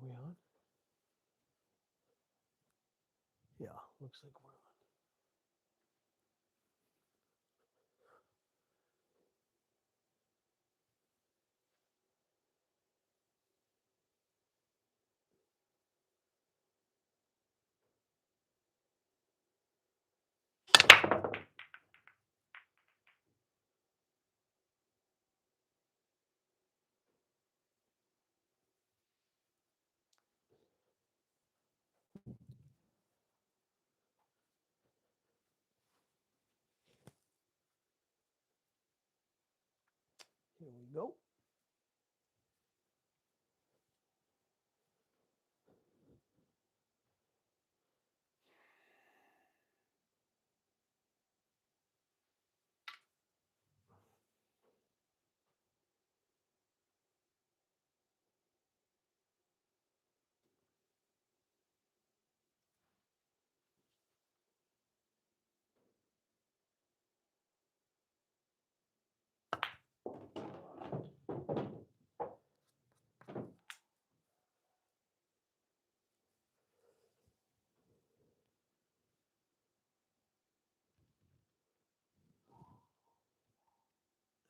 we on? Yeah, looks like we're on. Here we go.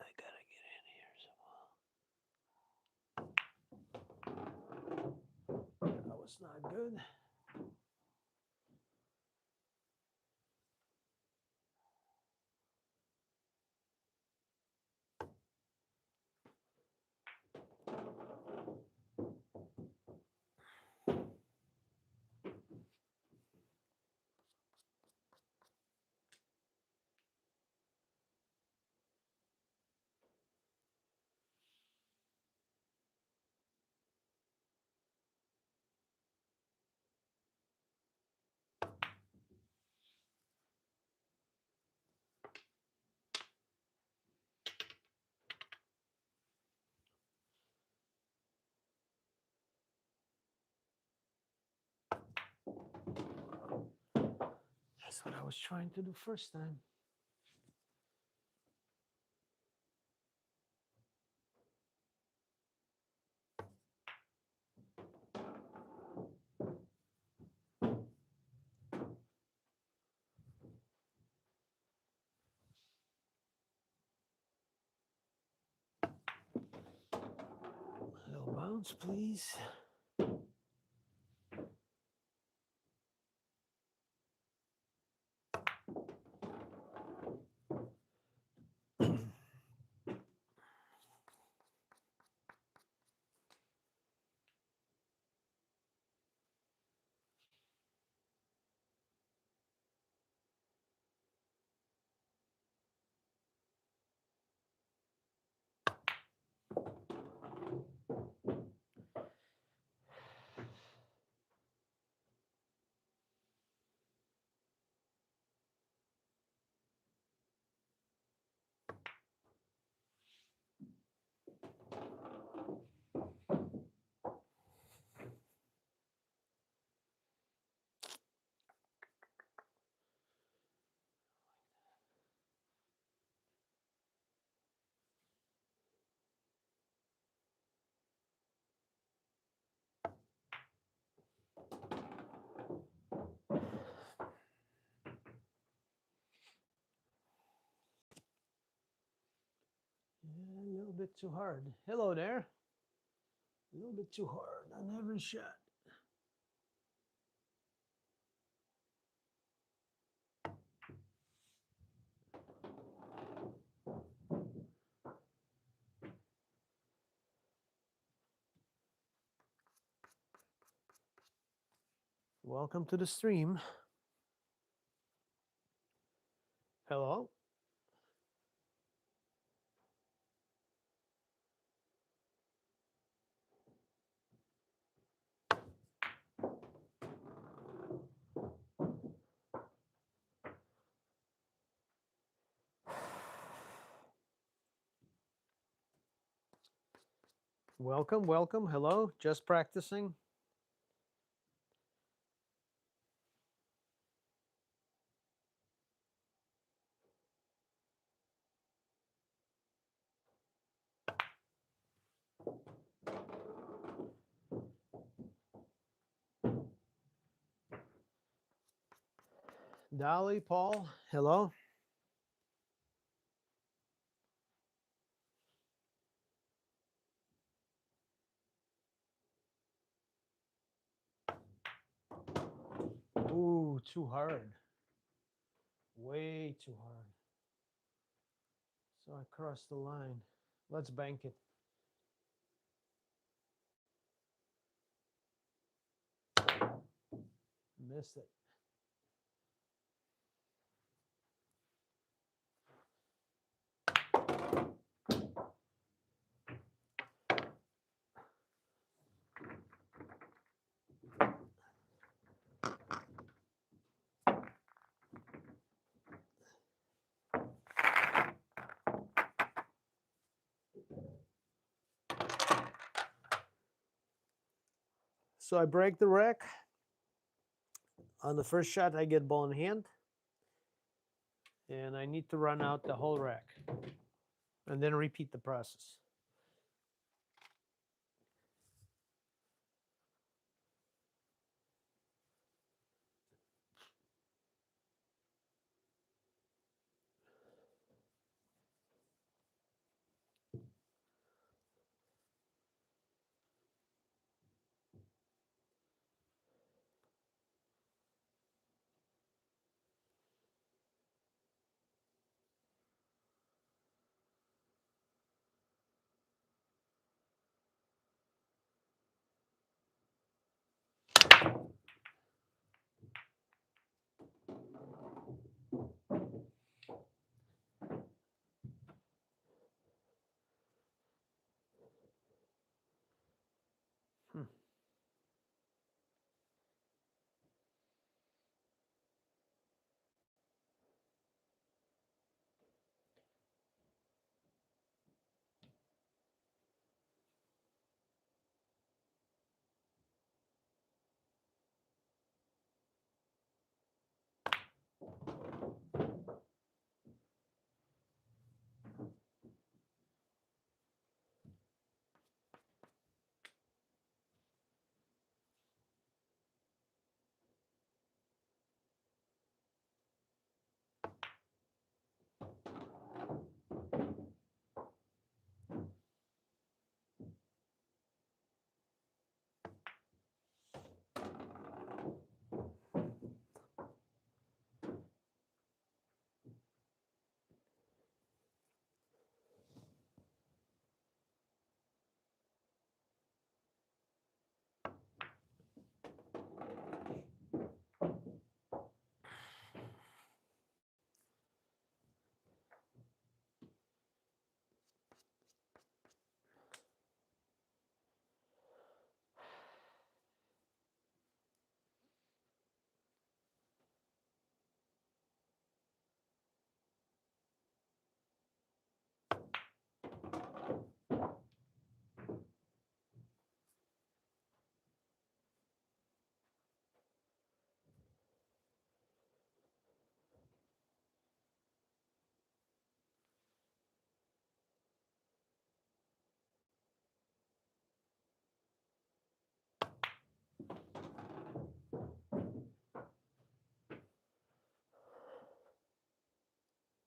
I gotta get in here somehow. That was not good. That's what I was trying to do first time. A little bounce, please. Yeah, a little bit too hard. Hello there. A little bit too hard on every shot. Welcome to the stream. Hello. Welcome, welcome. Hello. Just practicing. Dolly, Paul, hello. Ooh, too hard. Way too hard. So I crossed the line. Let's bank it. Missed it. So I break the rack. On the first shot, I get ball in hand. And I need to run out the whole rack. And then repeat the process. Hmm.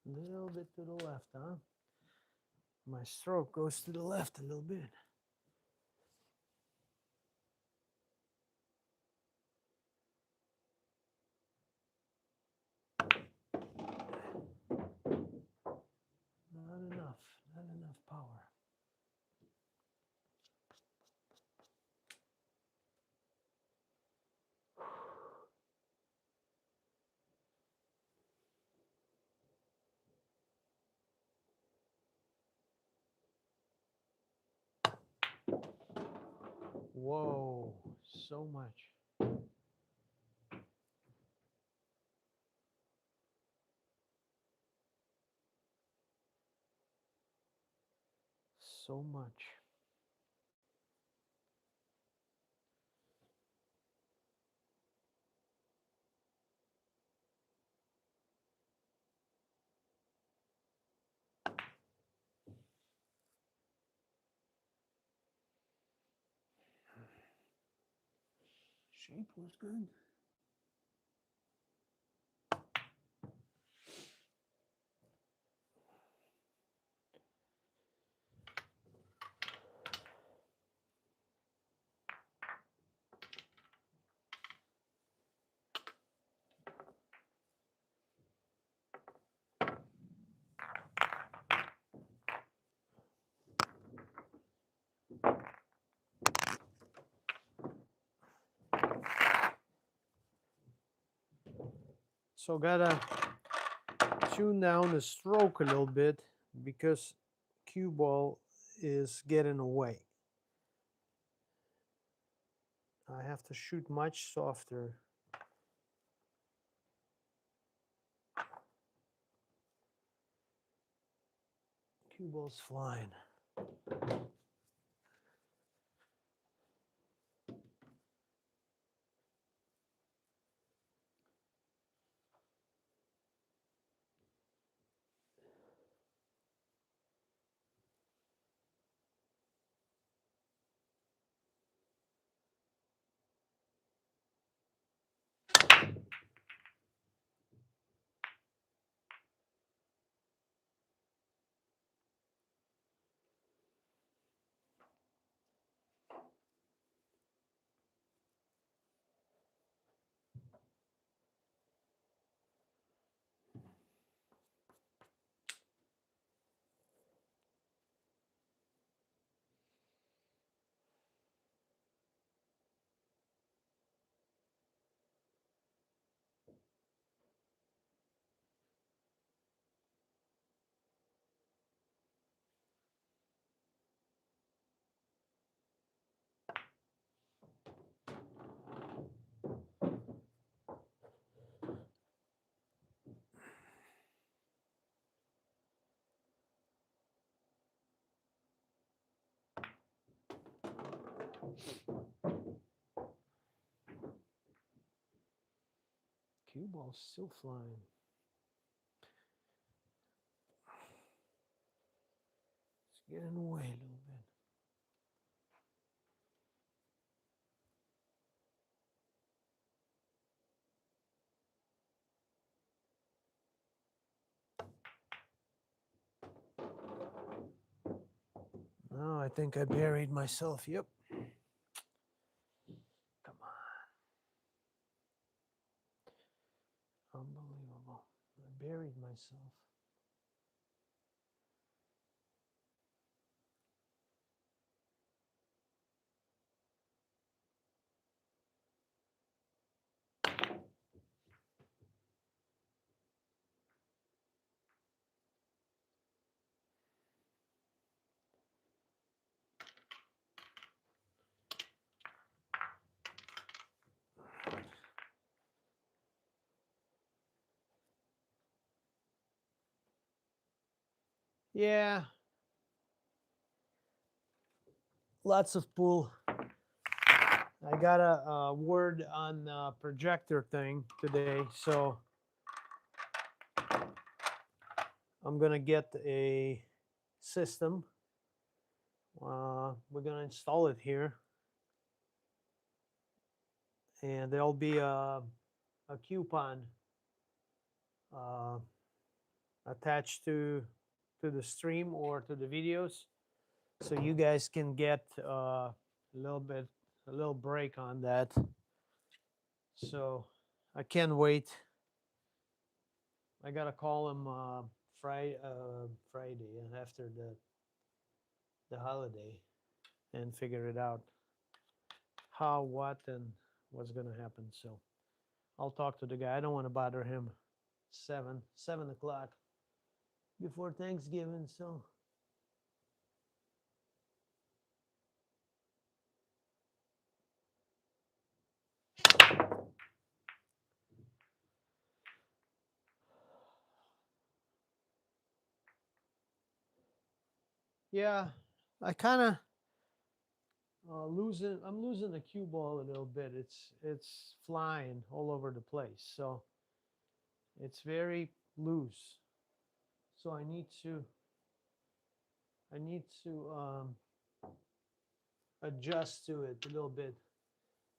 A little bit to the left, huh? My stroke goes to the left a little bit. Not enough. Not enough power. Whoa, so much. So much. Shape was good. So gotta tune down the stroke a little bit because cue ball is getting away. I have to shoot much softer. Cue ball's flying. Cue ball's still flying. It's getting away a little bit. Oh, I think I buried myself. Yep. Come on. Unbelievable. I buried myself. Yeah. Lots of pull. I got a word on projector thing today, so I'm gonna get a system. We're gonna install it here, and there'll be a coupon uh, attached to the stream or to the videos, so you guys can get a little break on that. So I can't wait. I gotta call him Friday after the holiday and figure it out how, what, and what's gonna happen. So I'll talk to the guy. I don't want to bother him 7 o'clock before Thanksgiving. So yeah, I kind of losing. I'm losing the cue ball a little bit. It's flying all over the place. So it's very loose. So I need to adjust to it a little bit.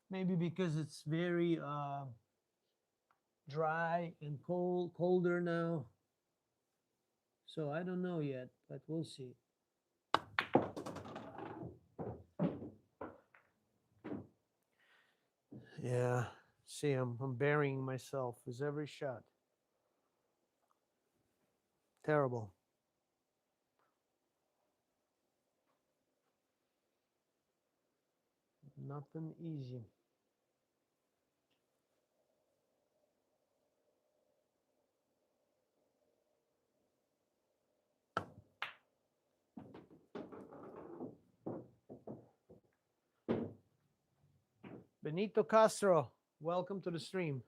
Maybe because it's very dry and colder now. So I don't know yet, but we'll see. Yeah. See, I'm burying myself with every shot. Terrible. Nothing easy. Benito Castro, welcome to the stream.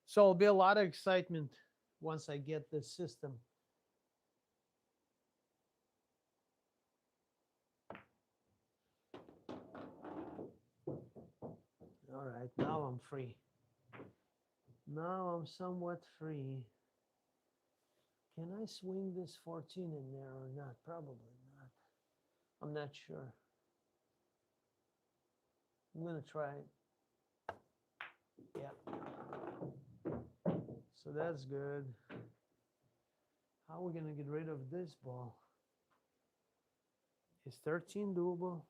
So it'll be a lot of excitement once I get this system. All right, now I'm free. Now I'm somewhat free. Can I swing this 14 in there or not? Probably not. I'm not sure. I'm going to try it. Yeah. So that's good. How are we going to get rid of this ball? Is 13 doable?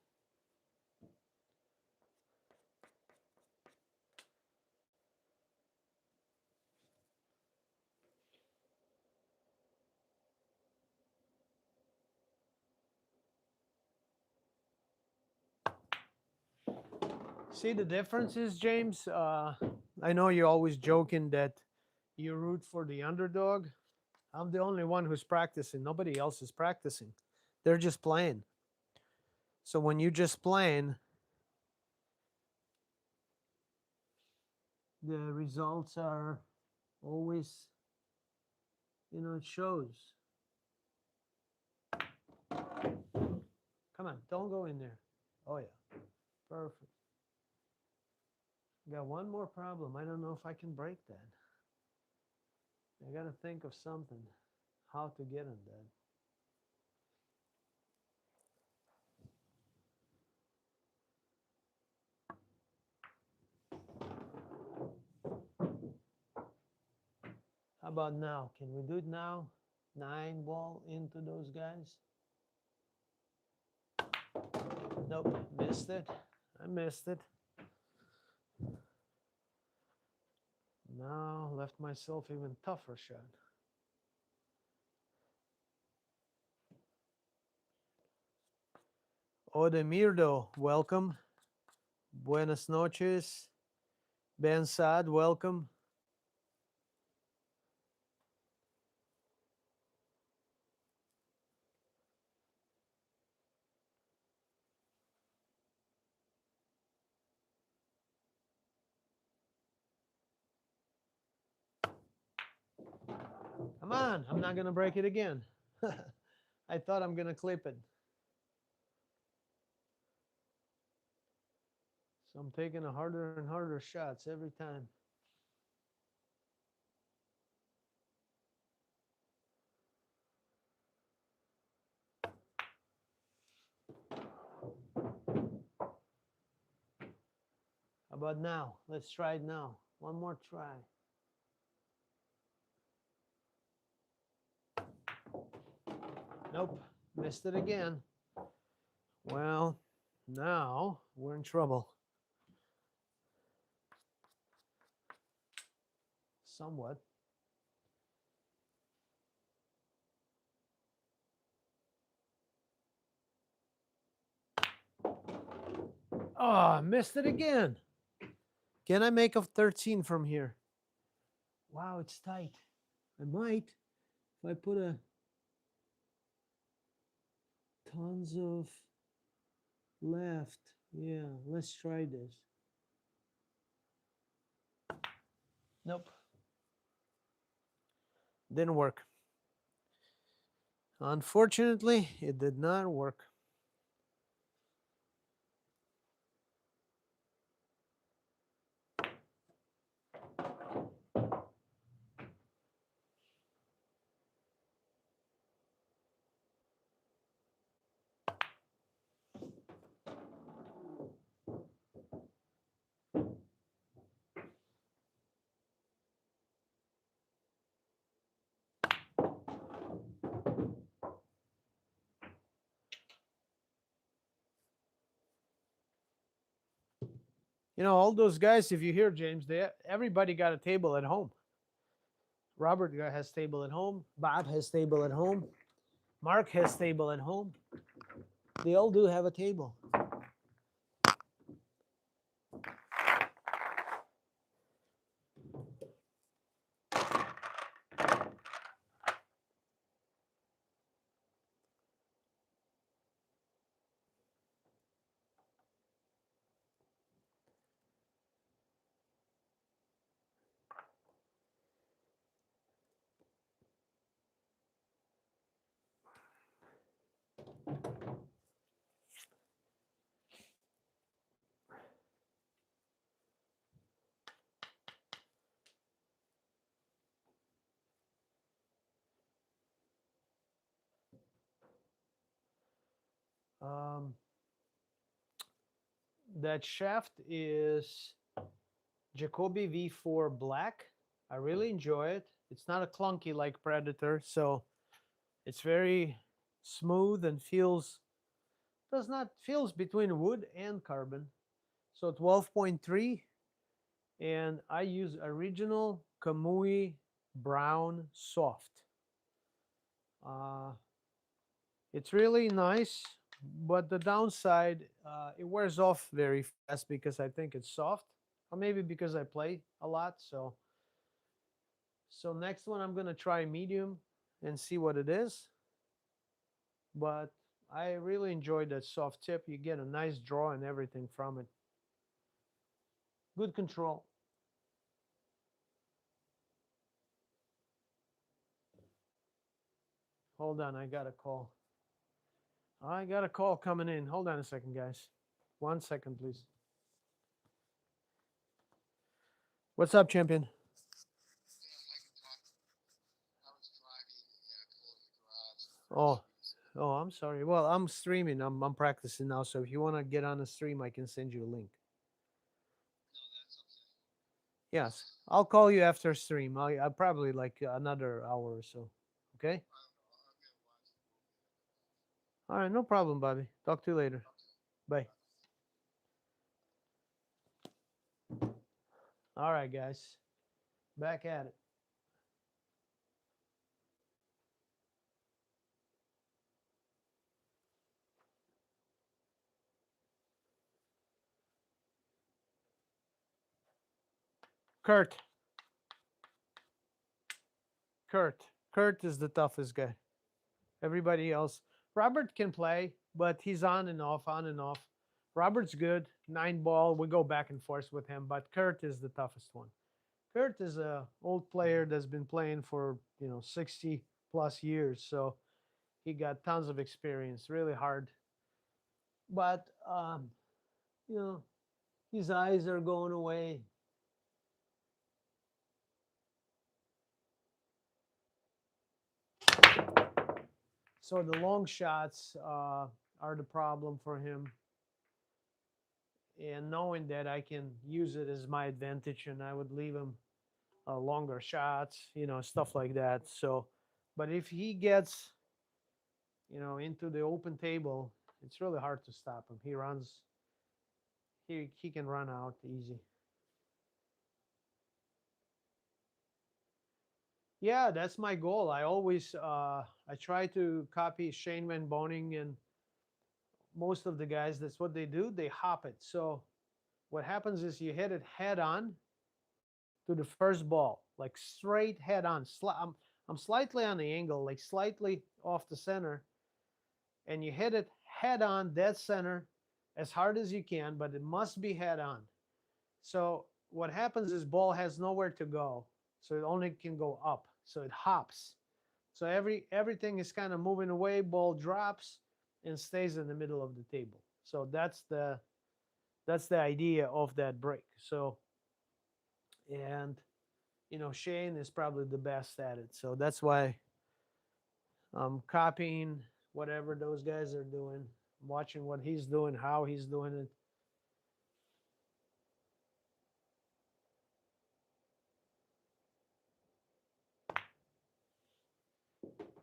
See the differences, James? I know you're always joking that you root for the underdog. I'm the only one who's practicing. Nobody else is practicing. They're just playing. So when you just playing, the results are always, it shows. Come on, don't go in there. Oh, yeah. Perfect. Got one more problem. I don't know if I can break that. I got to think of something, how to get in that. How about now? Can we do it now? 9 ball into those guys? Nope, missed it. I missed it. Now left myself even tougher shot. Odemirdo, welcome. Buenas noches. Ben Saad, welcome. Come on, I'm not going to break it again. I thought I'm going to clip it. So I'm taking a harder and harder shots every time. How about now? Let's try it now. One more try. Nope, missed it again. Well, now we're in trouble. Somewhat. Oh, missed it again. Can I make a 13 from here? Wow, it's tight. I might if I put a tons of left. Yeah, let's try this. Nope. Didn't work. Unfortunately, it did not work. All those guys, if you hear James, everybody got a table at home. Robert has table at home. Bob has table at home. Mark has table at home. They all do have a table. Um, that shaft is Jacoby V4 Black. I really enjoy it. It's not a clunky like Predator, so it's very smooth and does not feels between wood and carbon. So 12.3, and I use original Kamui Brown Soft. Uh, it's really nice, but the downside, it wears off very fast because I think it's soft, or maybe because I play a lot. So next one I'm gonna try medium and see what it is. But I really enjoyed that soft tip. You get a nice draw and everything from it. Good control. Hold on, I got a call. I got a call coming in. Hold on a second, guys. 1 second, please. What's up, champion? Oh, oh, I'm sorry. Well, I'm streaming. I'm practicing now. So if you want to get on a stream, I can send you a link. Yes, I'll call you after stream. I'll probably like another hour or so. Okay. All right, no problem, Bobby. Talk to you later. Bye. All right, guys. Back at it. Kurt. Kurt. Kurt is the toughest guy. Everybody else, Robert can play, but he's on and off, on and off. Robert's good, 9 ball. We go back and forth with him, but Kurt is the toughest one. Kurt is a old player that's been playing for 60 plus years, so he got tons of experience. Really hard, but you know his eyes are going away. So the long shots are the problem for him, and knowing that I can use it as my advantage, and I would leave him longer shots, stuff like that. So, but if he gets, into the open table, it's really hard to stop him. He runs, he can run out easy. Yeah, that's my goal. I try to copy Shane Van Boning, and most of the guys. That's what they do. They hop it. So what happens is you hit it head on to the first ball, like straight head on. I'm slightly on the angle, like slightly off the center, and you hit it head on dead center as hard as you can, but it must be head on. So what happens is ball has nowhere to go, so it only can go up. So it hops. So everything is kind of moving away. Ball drops and stays in the middle of the table. So that's the idea of that break. So and Shane is probably the best at it. So that's why I'm copying whatever those guys are doing, watching what he's doing, how he's doing it.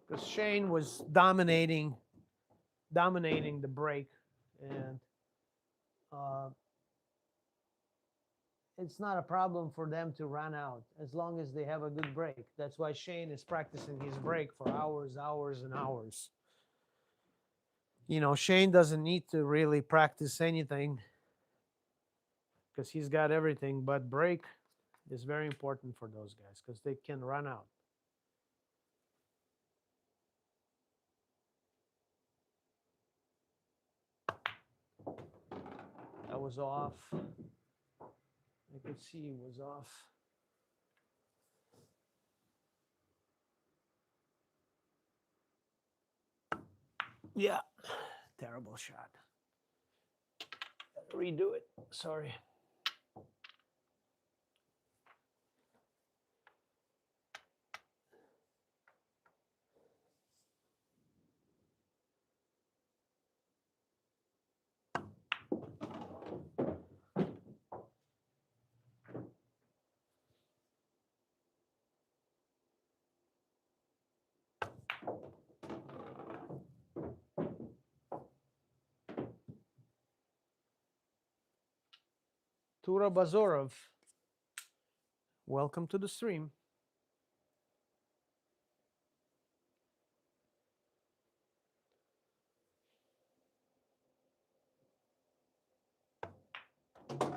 Because Shane was dominating the break, and uh, it's not a problem for them to run out as long as they have a good break. That's why Shane is practicing his break for hours, hours, and hours. Shane doesn't need to really practice anything because he's got everything, but break is very important for those guys because they can run out. That was off. I could see he was off. Yeah. Terrible shot. Redo it. Sorry. Tura Bazorov, welcome to the stream. Good.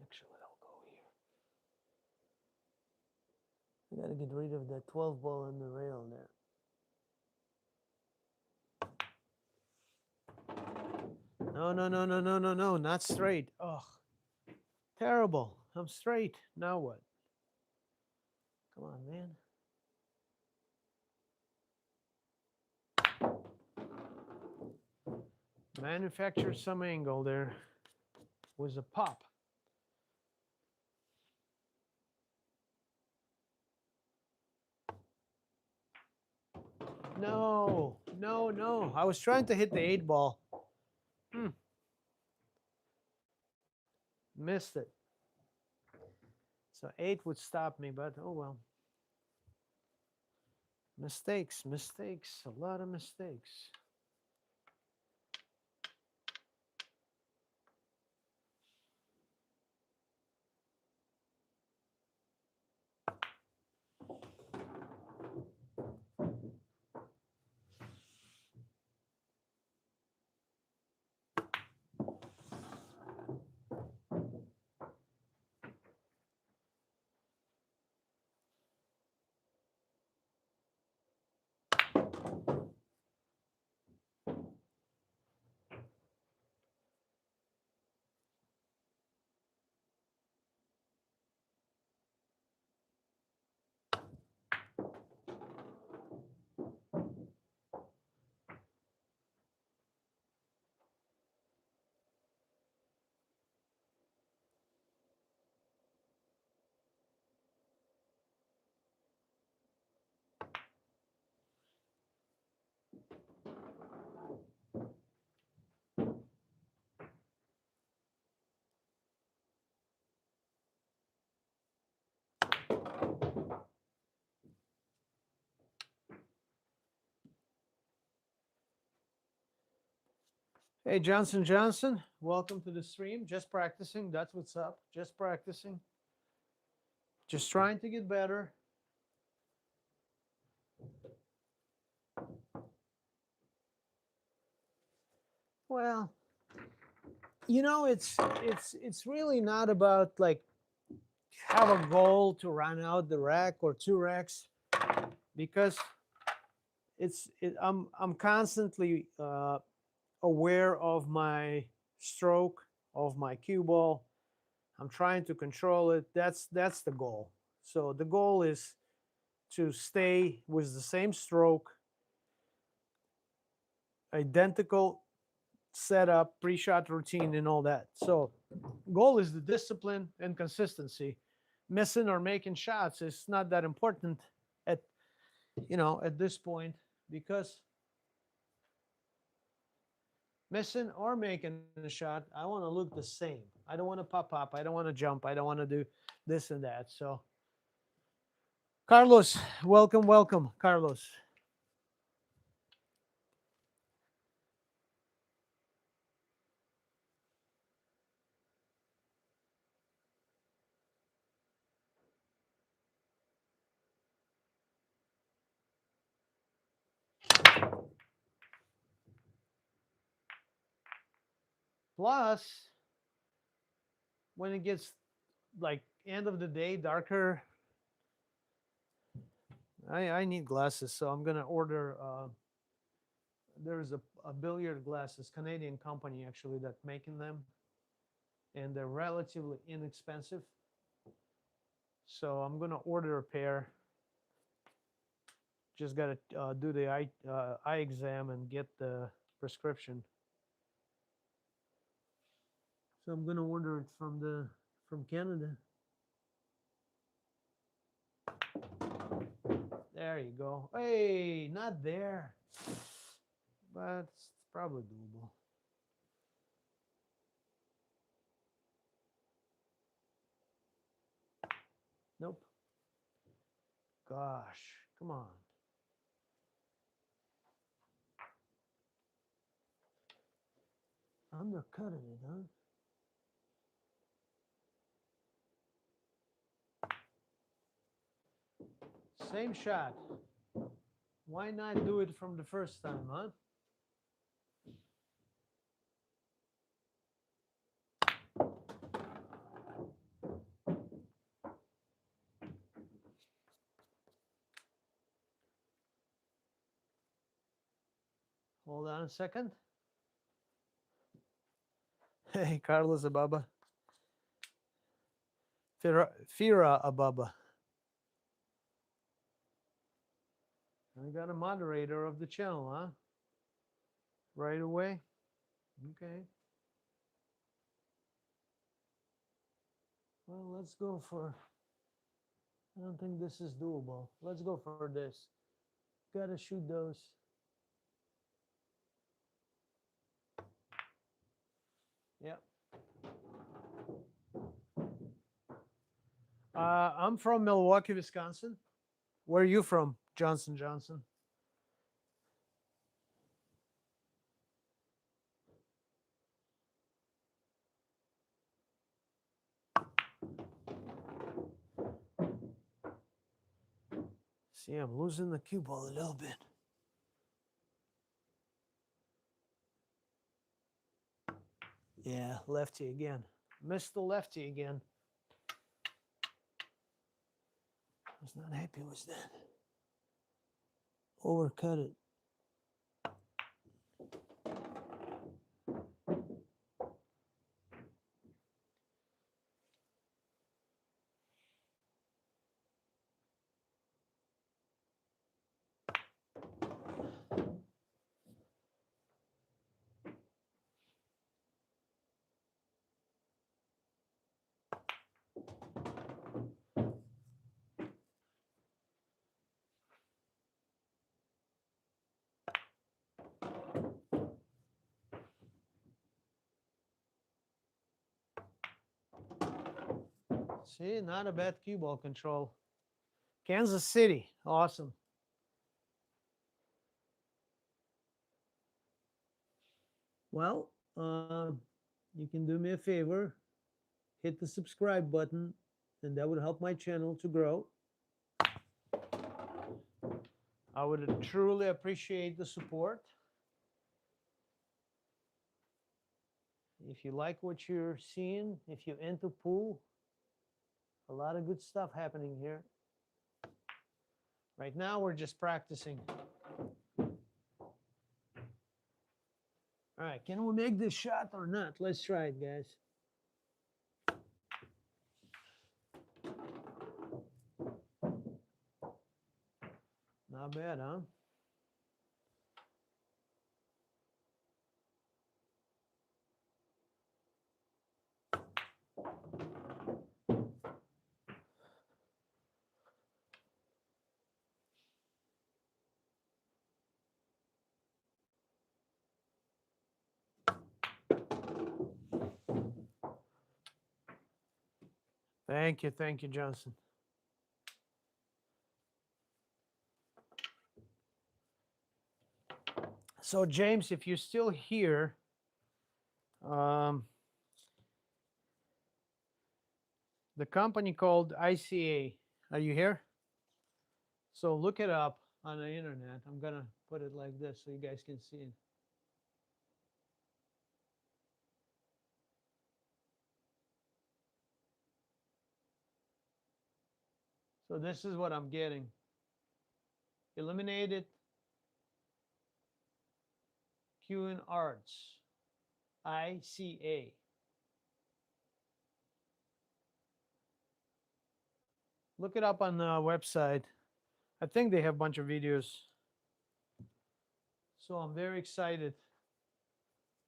Actually, I'll go here. I gotta get rid of that 12 ball on the rail there. No, no, no, no, no, no, no, not straight. Oh, terrible. I'm straight. Now what? Come on, man. Manufacture some angle there. Was a pop. No, no, no. I was trying to hit the 8 ball. Missed it. So 8 would stop me, but oh well. Mistakes, mistakes, a lot of mistakes. Hey, Johnson Johnson, welcome to the stream. Just practicing. That's what's up. Just practicing. Just trying to get better. Well, you know, it's really not about like have a goal to run out the rack or 2 racks, because I'm constantly aware of my stroke, of my cue ball. I'm trying to control it. That's the goal. So the goal is to stay with the same stroke, identical setup, pre-shot routine, and all that. So goal is the discipline and consistency. Missing or making shots is not that important at at this point, because missing or making a shot, I want to look the same. I don't want to pop up. I don't want to jump. I don't want to do this and that. So, Carlos, welcome, welcome, Carlos. Plus, when it gets like end of the day, darker, I need glasses, so I'm gonna order. There's a billiard glasses, Canadian company actually that making them. and they're relatively inexpensive. So I'm gonna order a pair. Just gotta do the eye exam and get the prescription. So I'm gonna order it from Canada. There you go. Hey, not there, but it's probably doable. Nope. Gosh, come on. Undercutting it, huh? Same shot. Why not do it from the first time, huh? Hold on a second. Hey, Carlos Ababa. Fira Ababa. I got a moderator of the channel, huh? Right away? Okay. Well, let's go for... I don't think this is doable. Let's go for this. Gotta shoot those. Yep. I'm from Milwaukee, Wisconsin. Where are you from, Johnson Johnson? See, I'm losing the cue ball a little bit. Yeah, lefty again. Missed the lefty again. I was not happy with that. Overcut it. See, not a bad cue ball control. Kansas City, awesome. Well, you can do me a favor, hit the subscribe button, and that would help my channel to grow. I would truly appreciate the support. If you like what you're seeing, if you're into pool, a lot of good stuff happening here. Right now, we're just practicing. All right, can we make this shot or not? Let's try it, guys. Not bad, huh? Thank you, Johnson. So, James, if you're still here, the company called ICA, are you here? So look it up on the internet. I'm gonna put it like this so you guys can see it. So this is what I'm getting. Eliminated Cueing Arts, ICA. Look it up on the website. I think they have a bunch of videos. So I'm very excited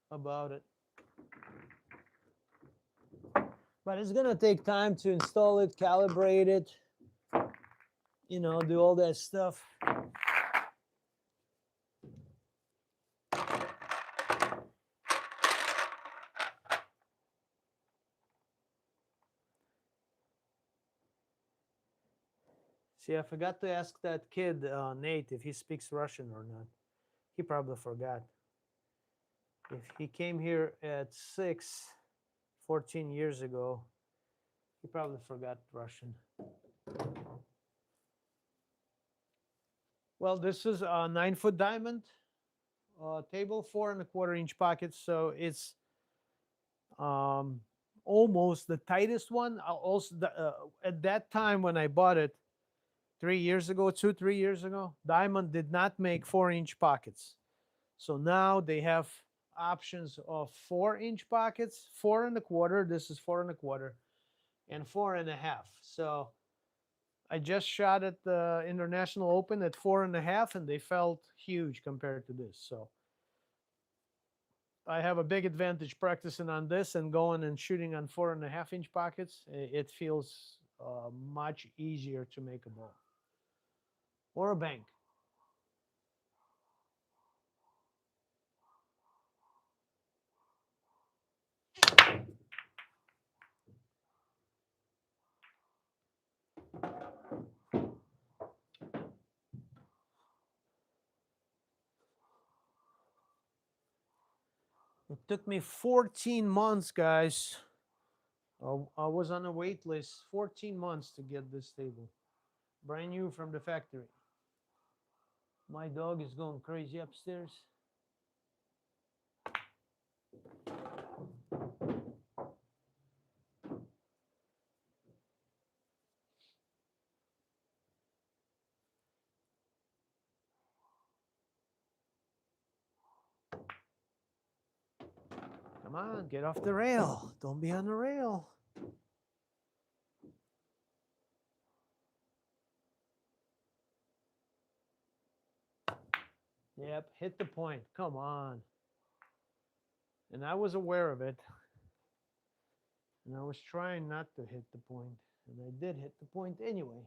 about it. But it's gonna take time to install it, calibrate it, do all that stuff. See, I forgot to ask that kid, Nate, if he speaks Russian or not. He probably forgot. If he came here at 14 years ago, he probably forgot Russian. Well, this is a 9-foot diamond table, 4¼ inch pockets. So it's almost the tightest one. Also, at that time when I bought it 3 years ago, 3 years ago, Diamond did not make 4-inch pockets. So now they have options of 4-inch pockets, 4¼ This is 4¼ and 4½. So I just shot at the International Open at 4½, and they felt huge compared to this. So I have a big advantage practicing on this and going and shooting on 4½-inch pockets. It feels much easier to make a ball or a bank. It took me 14 months, guys. I was on a wait list 14 months to get this table. Brand new from the factory. My dog is going crazy upstairs. Come on, get off the rail. Don't be on the rail. Yep, hit the point. Come on. And I was aware of it. And I was trying not to hit the point. And I did hit the point anyway.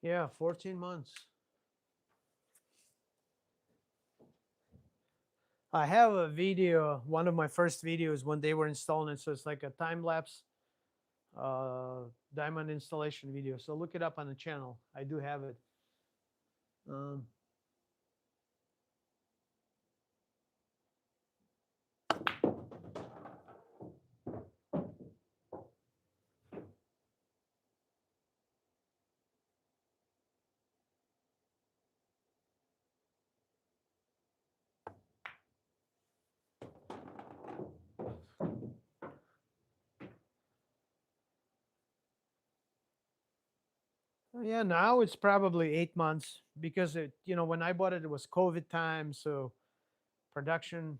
Yeah, 14 months. I have a video, one of my first videos when they were installing it. So it's like a time lapse diamond installation video. So look it up on the channel. I do have it. Um, yeah, now it's probably 8 months because when I bought it, it was COVID time. So production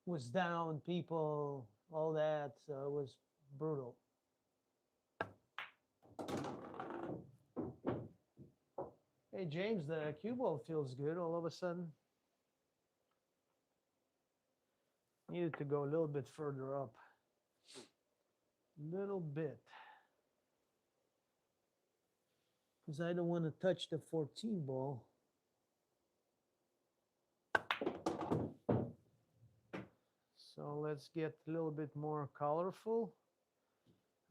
was down, people, all that. So it was brutal. Hey, James, the cue ball feels good all of a sudden. Needed to go a little bit further up. Little bit. Because I don't want to touch the 14 ball. So let's get a little bit more colorful.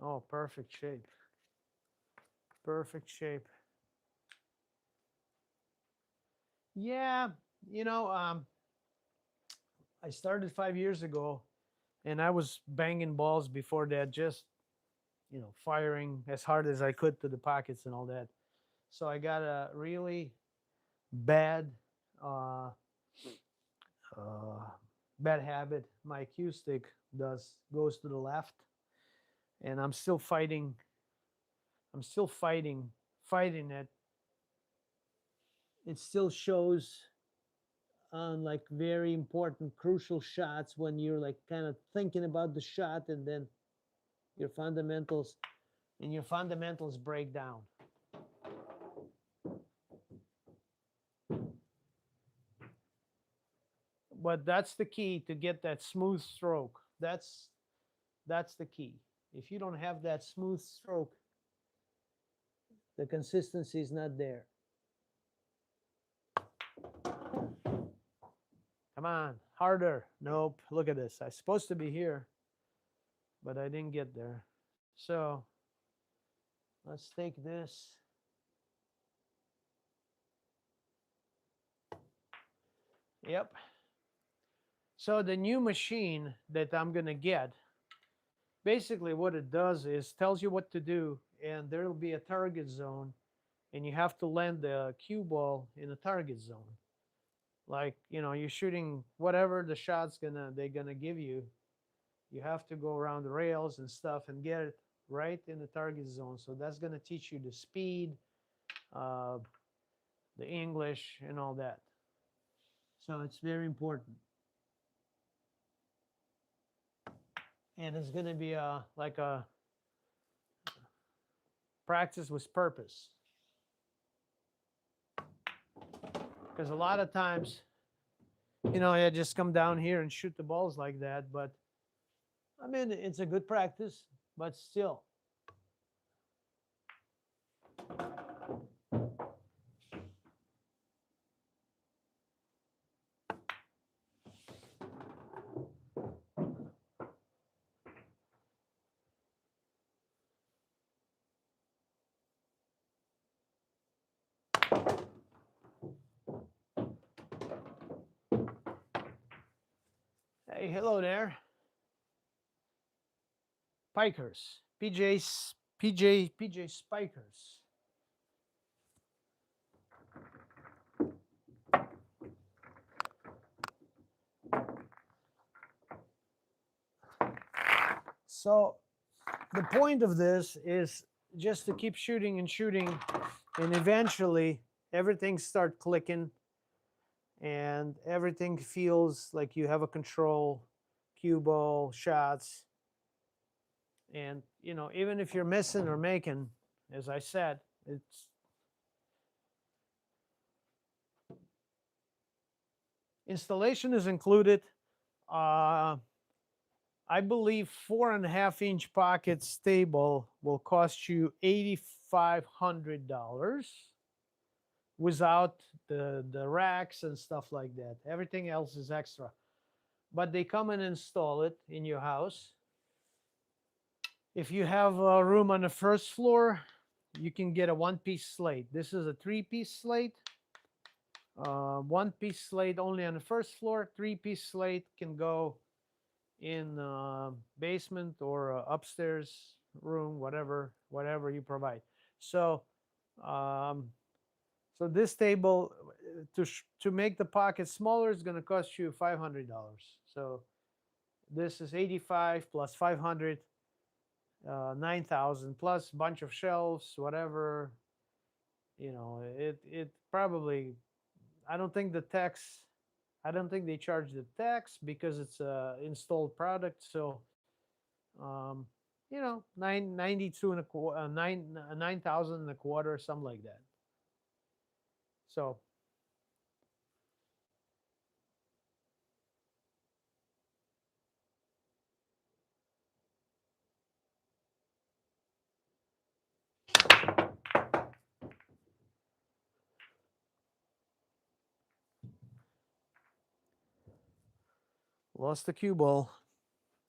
Oh, perfect shape. Perfect shape. Yeah, you know, I started 5 years ago, and I was banging balls before that, just firing as hard as I could to the pockets and all that. So I got a really bad, uh, uh, bad habit. My cue stick goes to the left, and I'm still fighting. I'm still fighting it. It still shows on like very important, crucial shots when you're like kind of thinking about the shot, and then your fundamentals break down. But that's the key to get that smooth stroke. That's the key. If you don't have that smooth stroke, the consistency is not there. Come on, harder. Nope. Look at this. I'm supposed to be here, but I didn't get there. So let's take this. Yep. So the new machine that I'm gonna get, basically what it does is tells you what to do, and there will be a target zone, and you have to land the cue ball in a target zone. Like you're shooting whatever the shot's they're gonna give you. You have to go around the rails and stuff and get it right in the target zone. So that's gonna teach you the speed, uh, the English, and all that. So it's very important, and it's gonna be like a practice with purpose. Because a lot of times, I just come down here and shoot the balls like that. But I mean, it's a good practice, but still. Hey, hello there. Pikers. PJ Spikers. So the point of this is just to keep shooting and shooting, and eventually everything start clicking, and everything feels like you have a control, cue ball, shots. And even if you're missing or making, as I said, it's installation is included. uh I believe 4.5-inch pocket stable will cost you $8,500 without the racks and stuff like that. Everything else is extra, but they come and install it in your house. If you have a room on the first floor, you can get a one-piece slate. This is a three-piece slate. One-piece slate only on the first floor. Three-piece slate can go in basement or upstairs room, whatever you provide. So, so this table to make the pocket smaller is going to cost you $500. So this is 85 plus 500, 9,000 plus bunch of shelves, whatever. It probably. I don't think the tax. I don't think they charge the tax because it's a installed product. So, um, 992 and a quarter, 9,000 and a quarter, something like that. So lost the cue ball,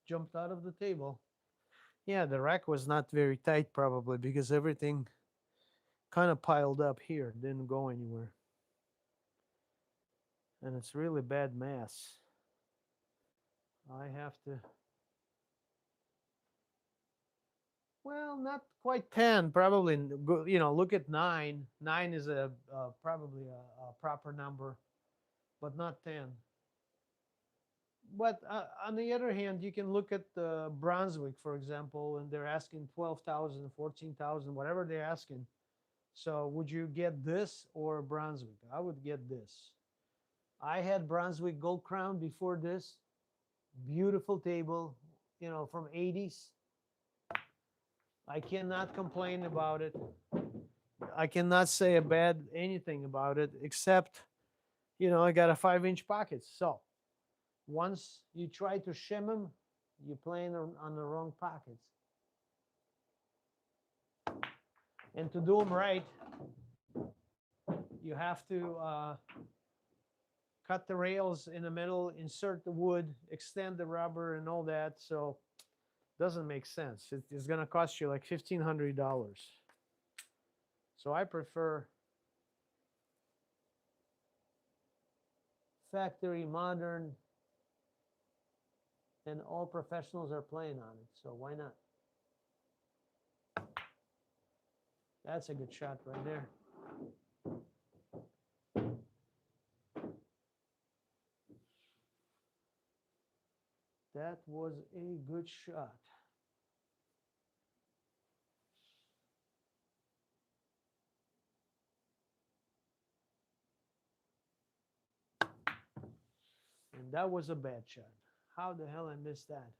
jumped out of the table. Yeah, the rack was not very tight probably because everything kind of piled up here, didn't go anywhere. And it's really bad mass. I have to, well, not quite 10, probably, look at 9. 9 is probably a proper number, but not 10. But on the other hand, you can look at Brunswick, for example, and they're asking 12,000, 14,000, whatever they're asking. So would you get this or Brunswick? I would get this. I had Brunswick Gold Crown before this. Beautiful table, from 80s. I cannot complain about it. I cannot say a bad anything about it, except, I got a 5-inch pocket. So once you try to shim them, you're playing on the wrong pockets. And to do them right, you have to cut the rails in the middle, insert the wood, extend the rubber and all that. So it doesn't make sense. It's going to cost you like $1,500. So I prefer factory, modern, and all professionals are playing on it. So why not? That's a good shot right there. That was a good shot. And that was a bad shot. How the hell I missed that?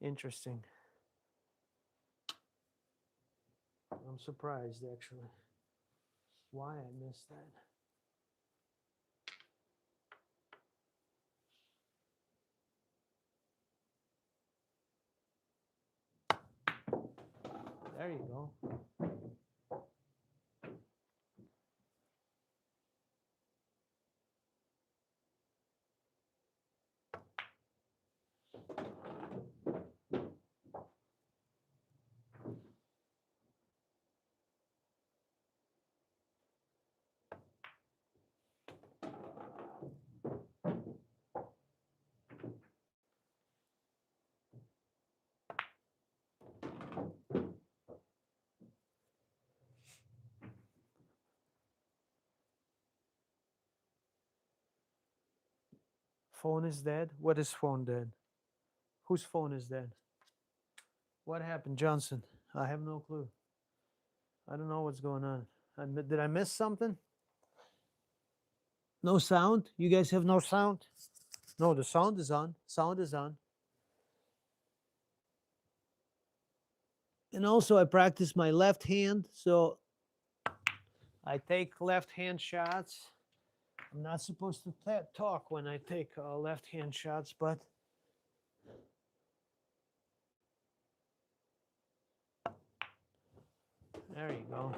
Interesting. I'm surprised, actually, why I missed that. There you go. Phone is dead? What is phone dead? Whose phone is dead? What happened, Johnson? I have no clue. I don't know what's going on. Did I miss something? No sound? You guys have no sound? No, the sound is on. Sound is on. And also, I practice my left hand, so I take left hand shots. I'm not supposed to talk when I take left hand shots, but there you go.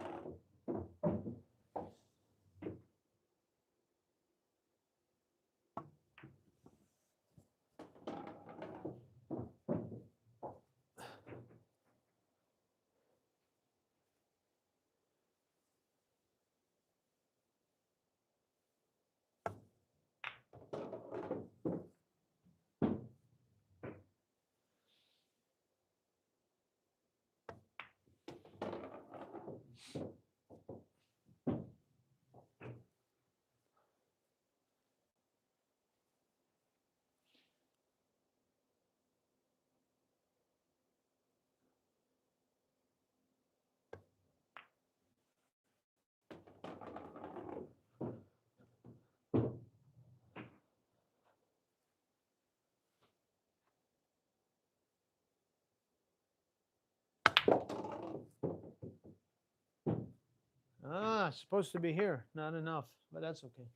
Supposed to be here. Not enough, but that's okay.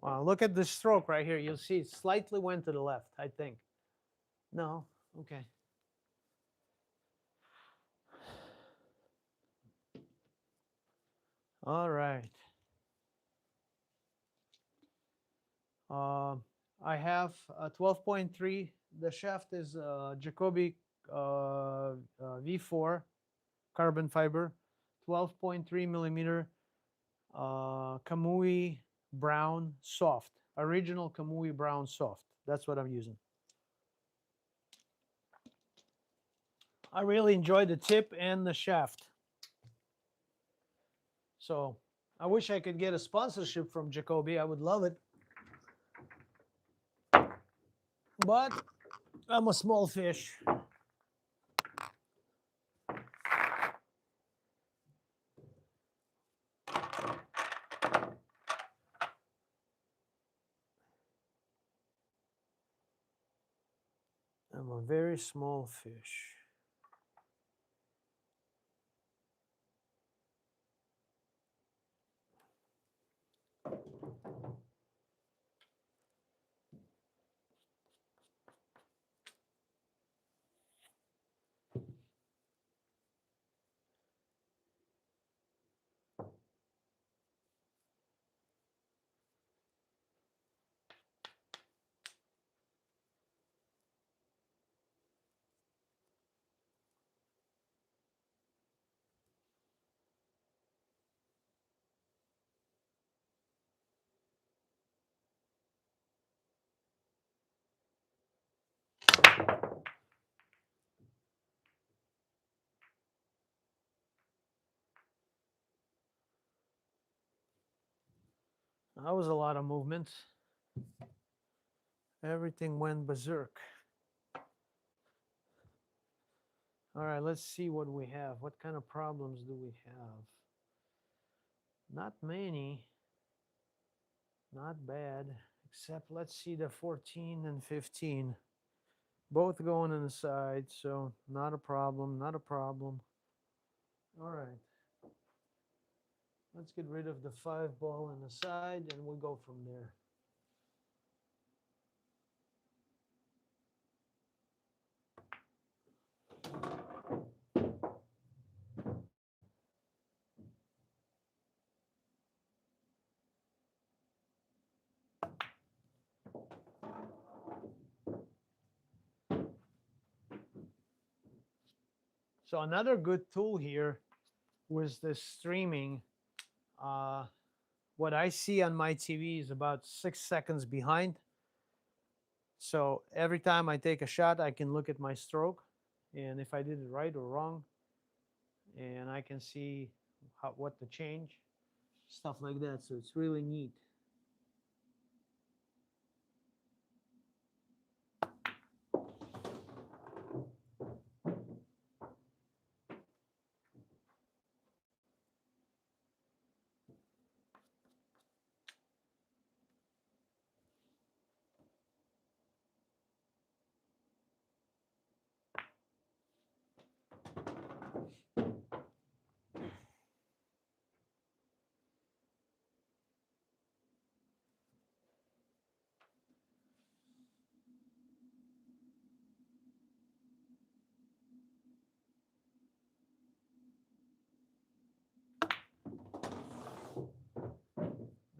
Wow, look at this stroke right here. You'll see it slightly went to the left, I think. No? Okay. All right. Uh, I have 12.3. The shaft is Jacoby V4 carbon fiber, 12.3 millimeter Kamui brown soft, original Kamui brown soft. That's what I'm using. I really enjoy the tip and the shaft. So I wish I could get a sponsorship from Jacoby. I would love it. But I'm a small fish. I'm a very small fish. That was a lot of movement. Everything went berserk. All right, let's see what we have. What kind of problems do we have? Not many. Not bad. Except let's see the 14 and 15. Both going on the side, so not a problem, not a problem. All right. Let's get rid of the 5 ball on the side and we'll go from there. So another good tool here was the streaming. Uh, what I see on my TV is about 6 seconds behind. So every time I take a shot, I can look at my stroke and if I did it right or wrong, and I can see what to change, stuff like that. So it's really neat.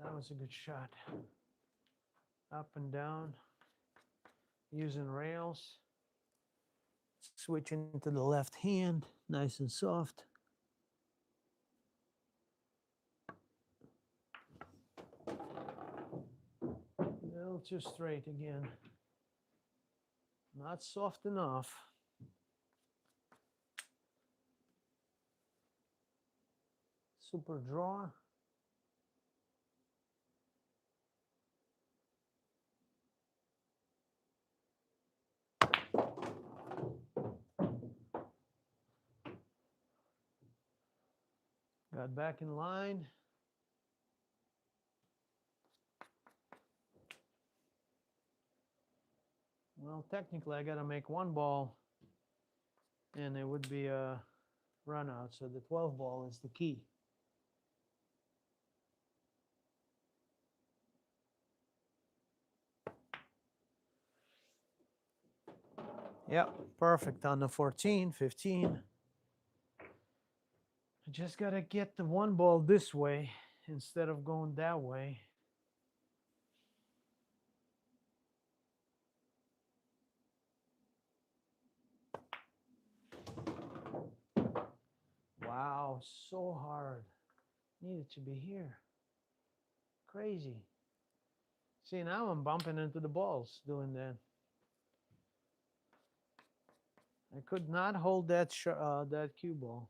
That was a good shot. Up and down, using rails. Switch into the left hand, nice and soft. A little too straight again. Not soft enough. Super draw. Got back in line. Well, technically I gotta make 1 ball and it would be a run out. So the 12 ball is the key. Yep, perfect on the 14, 15. I just gotta get the one ball this way instead of going that way. Wow, so hard. Needed to be here. Crazy. See, now I'm bumping into the balls doing that. I could not hold that cue ball.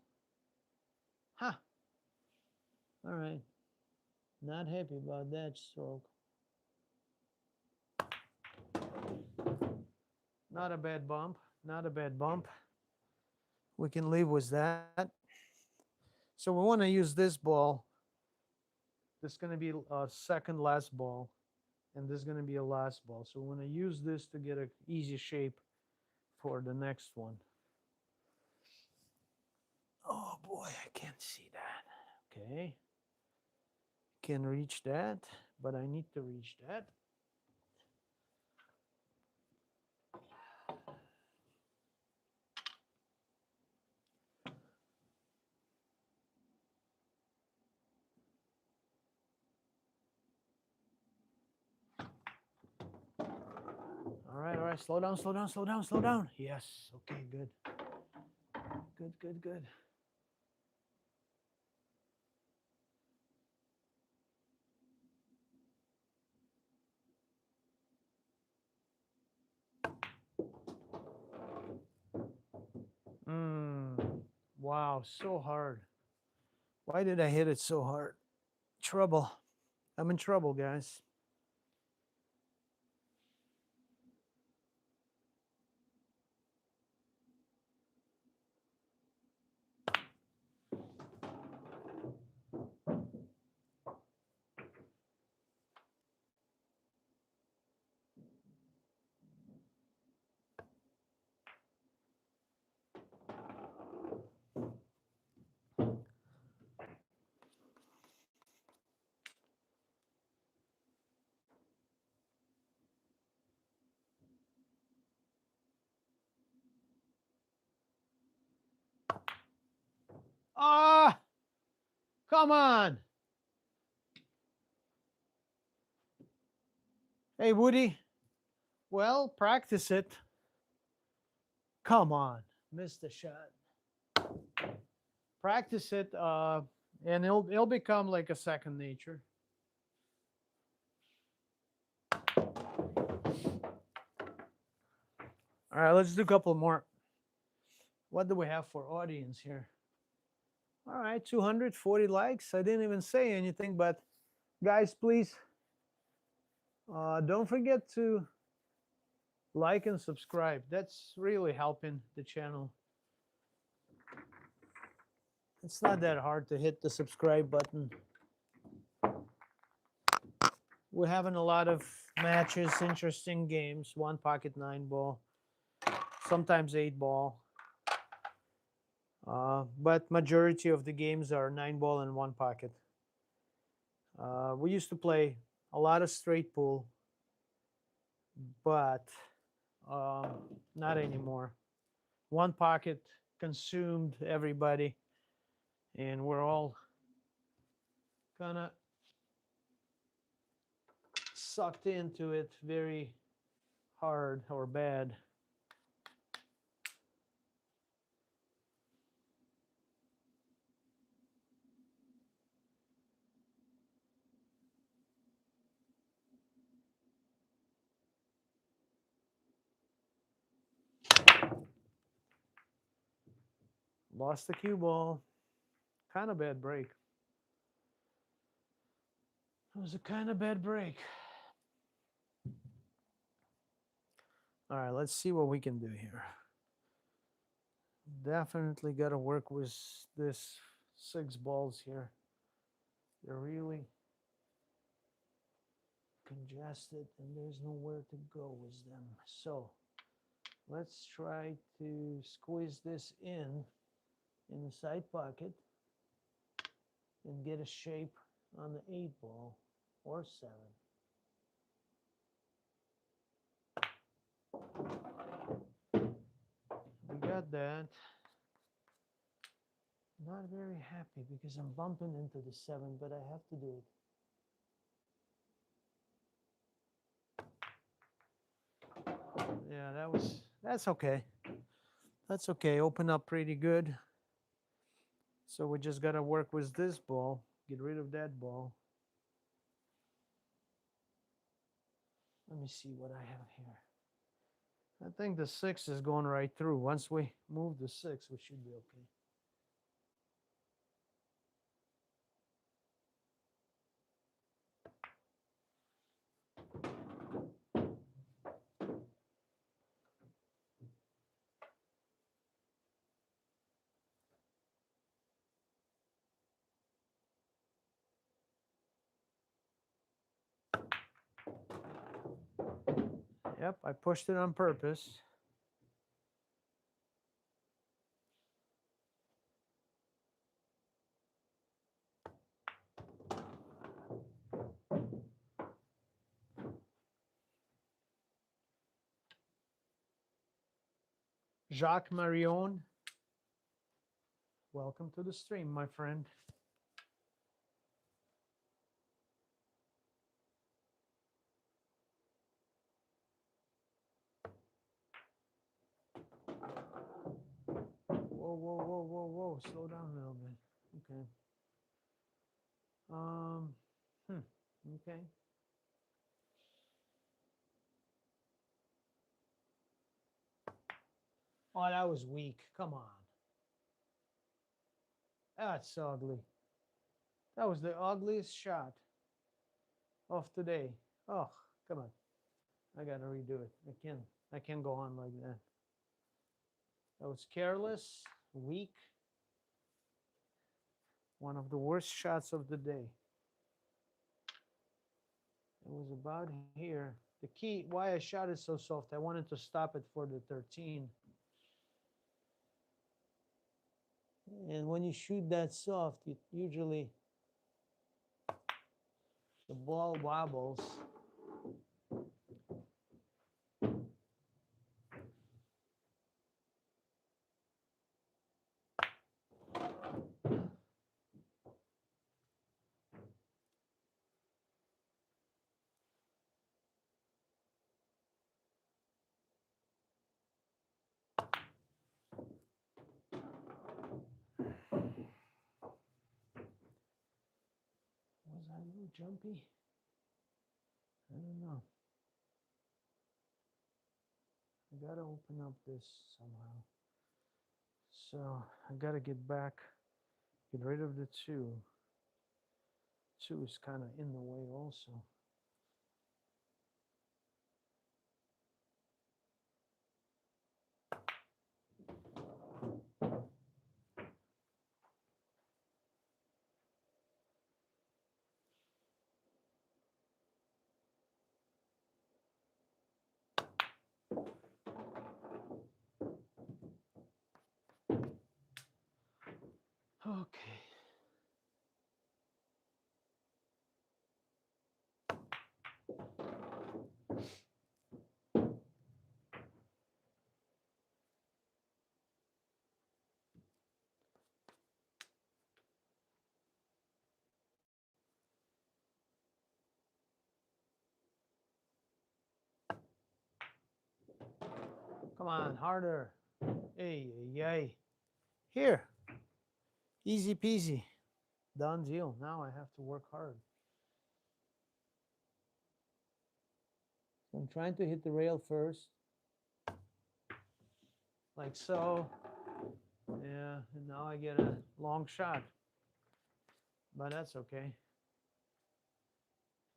Huh. All right. Not happy about that stroke. Not a bad bump. Not a bad bump. We can live with that. So we want to use this ball. This is going to be a second last ball. And this is going to be a last ball. So we want to use this to get an easy shape for the next one. Oh boy, I can't see that. Okay. Can reach that, but I need to reach that. All right, slow down, slow down, slow down, slow down. Yes, okay, good. Good, good, good. Wow, so hard. Why did I hit it so hard? Trouble. I'm in trouble, guys. Ah, come on. Hey, Woody. Well, practice it. Come on. Missed the shot. Practice it, and it'll become like a second nature. All right, let's do a couple more. What do we have for audience here? All right, 240 likes. I didn't even say anything, but guys, please don't forget to like and subscribe. That's really helping the channel. It's not that hard to hit the subscribe button. We're having a lot of matches, interesting games, one pocket 9 ball, sometimes 8 ball. But majority of the games are 9 ball and one pocket. We used to play a lot of straight pool, but not anymore. One pocket consumed everybody, and we're all kind of sucked into it very hard or bad. Lost the cue ball. Kind of bad break. It was a kind of bad break. All right, let's see what we can do here. Definitely got to work with this 6 balls here. They're really congested and there's nowhere to go with them. So let's try to squeeze this in the side pocket and get a shape on the 8 ball or 7. We got that. Not very happy because I'm bumping into the 7, but I have to do it. Yeah, that's okay. That's okay. Open up pretty good. So we just got to work with this ball, get rid of that ball. Let me see what I have here. I think the 6 is going right through. Once we move the 6, we should be okay. Yep, I pushed it on purpose. Jacques Marion, welcome to the stream, my friend. Whoa, whoa, whoa, whoa, whoa. Slow down a little bit. Okay. Okay. Oh, that was weak. Come on. That's ugly. That was the ugliest shot of today. Oh, come on. I gotta redo it. I can't go on like that. That was careless, weak. One of the worst shots of the day. It was about here. The key, why I shot it so soft, I wanted to stop it for the 13. And when you shoot that soft, it usually the ball wobbles. Was I a little jumpy? I don't know. I gotta open up this somehow. So I gotta get back, get rid of the 2. 2 is kind of in the way also. Okay. Come on, harder. Hey, yay. Here. Easy peasy. Done deal. Now I have to work hard. So I'm trying to hit the rail first. Like so. Yeah, and now I get a long shot. But that's okay.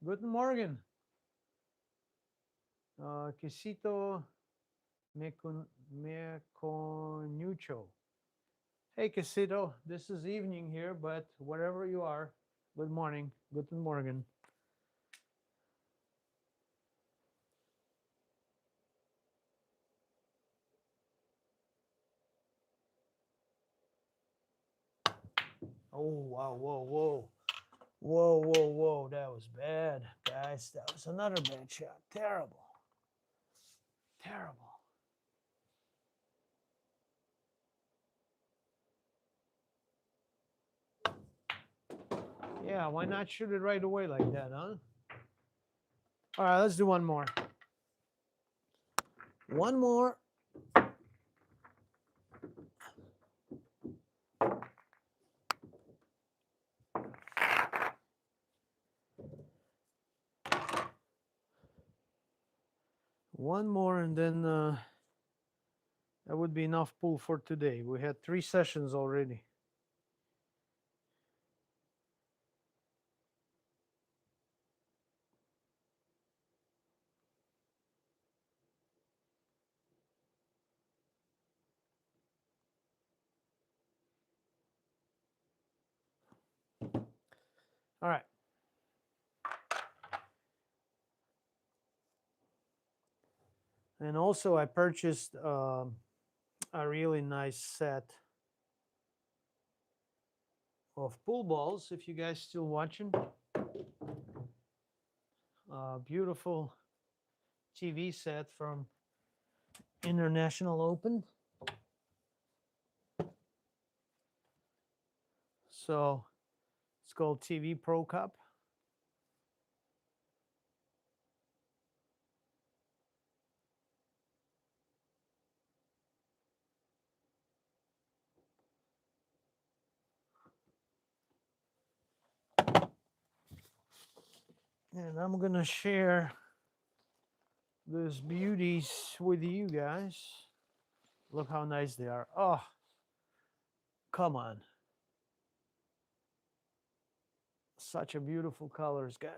Guten Morgen. Quesito Meconucho. Hey, Quesito. This is evening here, but wherever you are, good morning. Guten Morgen. Oh, wow, whoa, whoa. Whoa, whoa, whoa. That was bad, guys. That was another bad shot. Terrible. Terrible. Yeah, why not shoot it right away like that, huh? All right, let's do one more. One more. One more, and then that would be enough pool for today. We had 3 sessions already. All right. And also, I purchased a really nice set of pool balls. If you guys still watching, beautiful TV set from International Open. So it's called TV Pro Cup. And I'm going to share these beauties with you guys. Look how nice they are. Oh, come on. Such a beautiful colors, guys.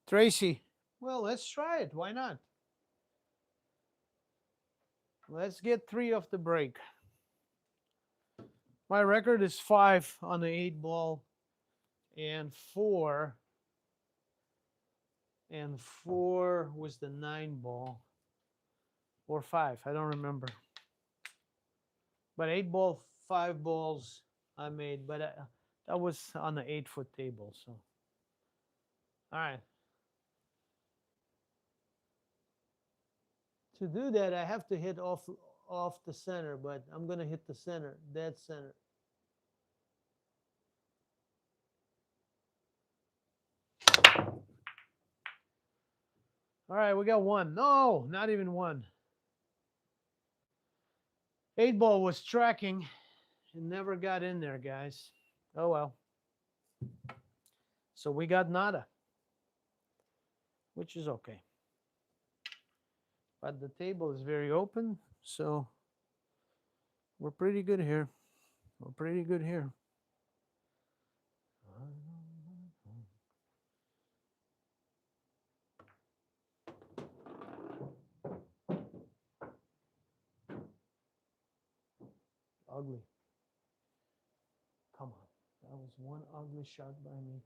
Tracy, well, let's try it. Why not? Let's get 3 off the break. My record is 5 on the 8 ball and 4 was the 9 ball or 5. I don't remember. But 8 ball, 5 balls I made, but that was on the 8-foot table. So, all right. To do that, I have to hit off the center, but I'm gonna hit the center, dead center. All right, we got 1. No, not even 1. 8 ball was tracking and never got in there, guys. Oh well. So we got nada, which is okay. But the table is very open, so we're pretty good here. We're pretty good here. Ugly. Come on. That was one ugly shot by me.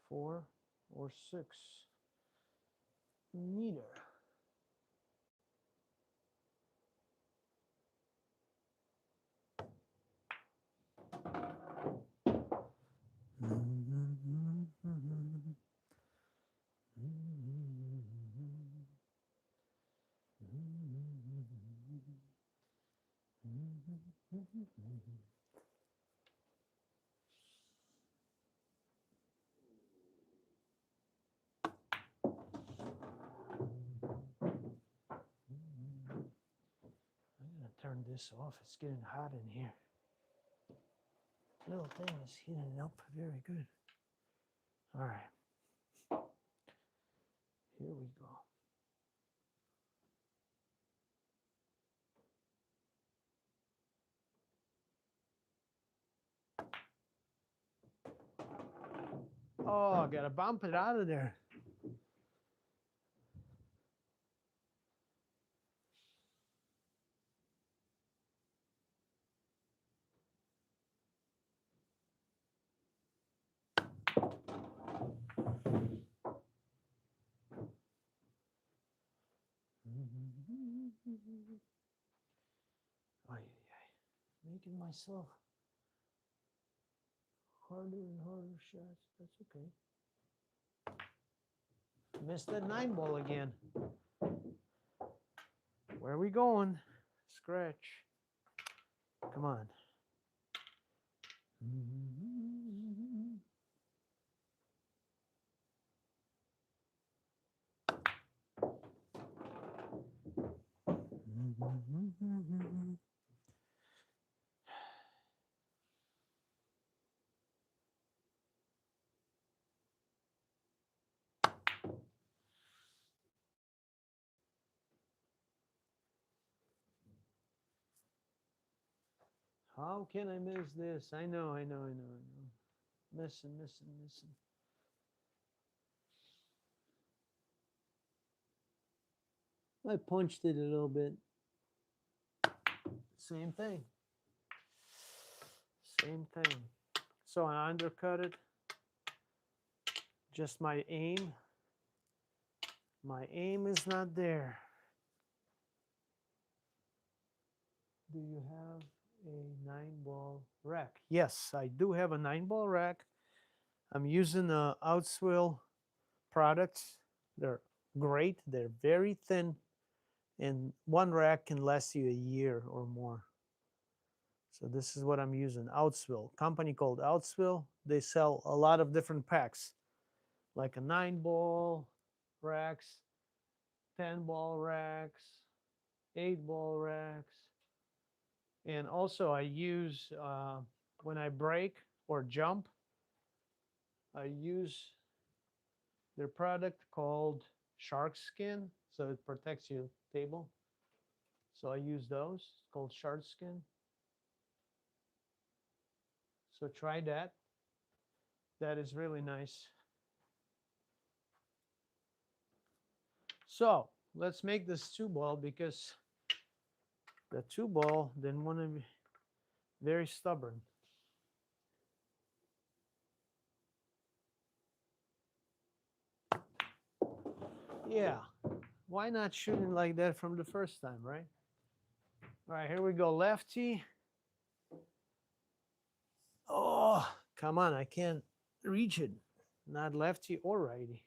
4 or 6 meter. Turn this off. It's getting hot in here. Little thing is heating up very good. All right. Here we go. Oh, I gotta bump it out of there. Making myself harder and harder shots. That's okay. Missed that 9 ball again. Where are we going? Scratch. Come on. How can I miss this? I know. Missing. I punched it a little bit. Same thing. So I undercut it. Just my aim. My aim is not there. Do you have a 9-ball rack? Yes, I do have a 9-ball rack. I'm using Outswill products. They're great. They're very thin, and one rack can last you a year or more. So this is what I'm using. Outswill, company called Outswill. They sell a lot of different packs, like a 9-ball racks, 10-ball racks, 8-ball racks. And also I use, when I break or jump, I use their product called Shark Skin. So it protects your table. So I use those. It's called Shark Skin. So try that. That is really nice. So let's make this 2-ball, because the 2-ball didn't want to be very stubborn. Yeah, why not shooting like that from the first time, right? All right, here we go, lefty. Oh, come on, I can't reach it. Not lefty or righty.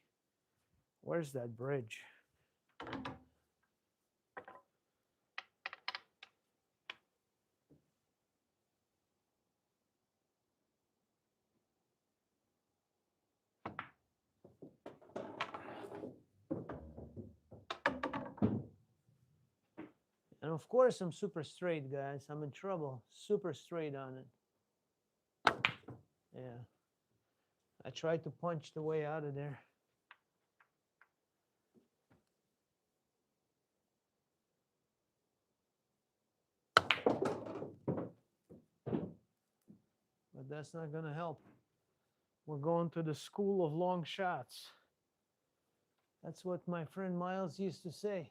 Where's that bridge? And of course, I'm super straight, guys. I'm in trouble. Super straight on it. Yeah. I tried to punch the way out of there. But that's not going to help. We're going to the school of long shots. That's what my friend Miles used to say.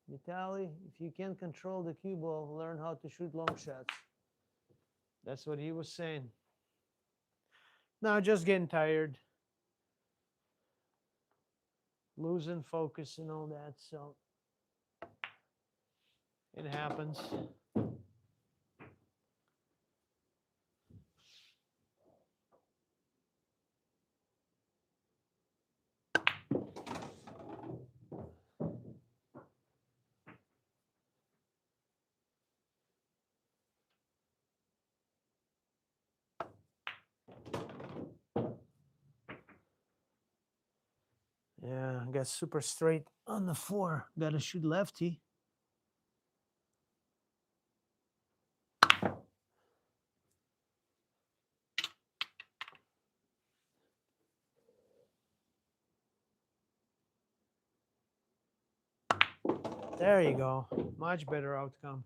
Vitaly, if you can't control the cue ball, learn how to shoot long shots. That's what he was saying. Now, just getting tired, losing focus and all that, so it happens. Yeah, I got super straight on the 4. Got to shoot lefty. There you go. Much better outcome.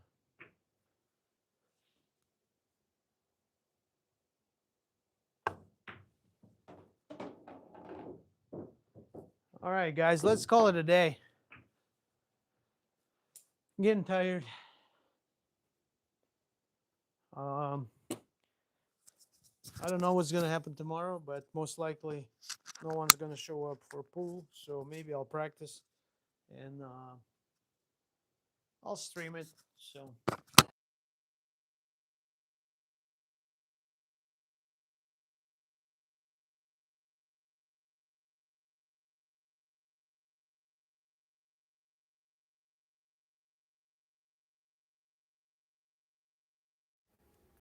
All right, guys, let's call it a day. I'm getting tired. I don't know what's going to happen tomorrow, but most likely no one's going to show up for pool. So maybe I'll practice and I'll stream it. So